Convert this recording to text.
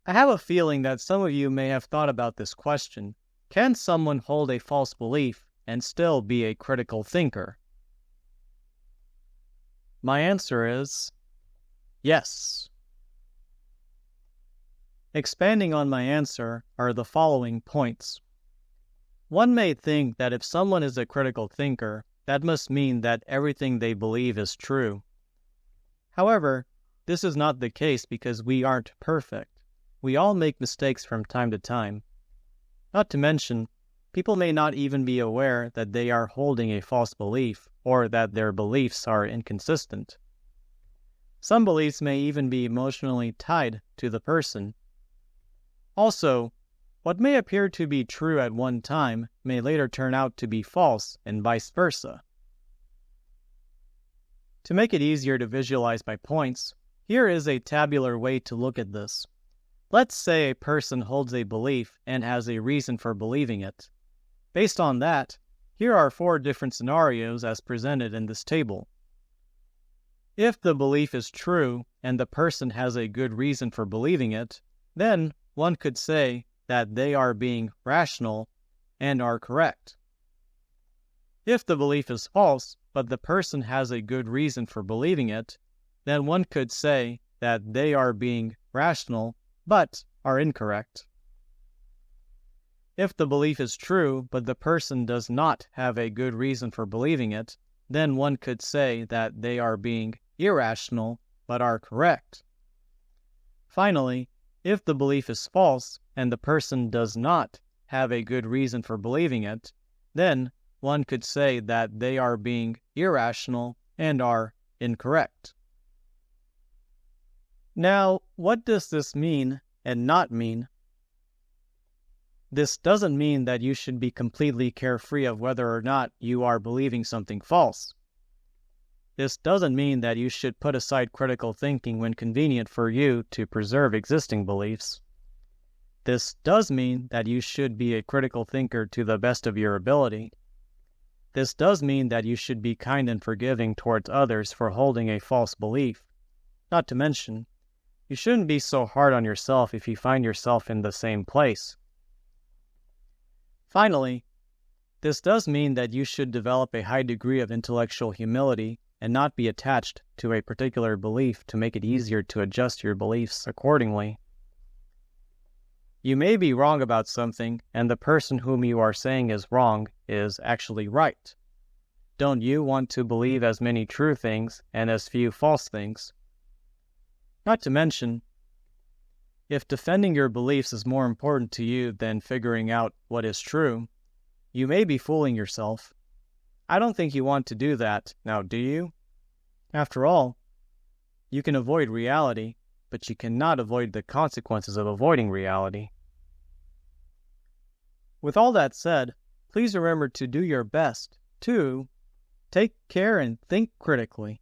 I have a feeling that some of you may have thought about this question. Can someone hold a false belief and still be a critical thinker? My answer is yes. Expanding on my answer are the following points. One may think that if someone is a critical thinker, that must mean that everything they believe is true. However, this is not the case because we aren't perfect. We all make mistakes from time to time. Not to mention, people may not even be aware that they are holding a false belief or that their beliefs are inconsistent. Some beliefs may even be emotionally tied to the person. Also, what may appear to be true at one time may later turn out to be false and vice versa. To make it easier to visualize my points, here is a tabular way to look at this. Let's say a person holds a belief and has a reason for believing it. Based on that, here are 4 different scenarios as presented in this table. If the belief is true and the person has a good reason for believing it, then one could say that they are being rational and are correct. If the belief is false, but the person has a good reason for believing it, then one could say that they are being rational but are incorrect. If the belief is true, but the person does not have a good reason for believing it, then one could say that they are being irrational but are correct. Finally, if the belief is false and the person does not have a good reason for believing it, then one could say that they are being irrational and are incorrect. Now, what does this mean and not mean? This doesn't mean that you should be completely carefree of whether or not you are believing something false. This doesn't mean that you should put aside critical thinking when convenient for you to preserve existing beliefs. This does mean that you should be a critical thinker to the best of your ability. This does mean that you should be kind and forgiving towards others for holding a false belief. Not to mention, you shouldn't be so hard on yourself if you find yourself in the same place. Finally, this does mean that you should develop a high degree of intellectual humility and not be attached to a particular belief to make it easier to adjust your beliefs accordingly. You may be wrong about something, and the person whom you are saying is wrong is actually right. Don't you want to believe as many true things and as few false things? Not to mention, if defending your beliefs is more important to you than figuring out what is true, you may be fooling yourself. I don't think you want to do that, now do you? After all, you can avoid reality, but you cannot avoid the consequences of avoiding reality. With all that said, please remember to do your best to take care and think critically.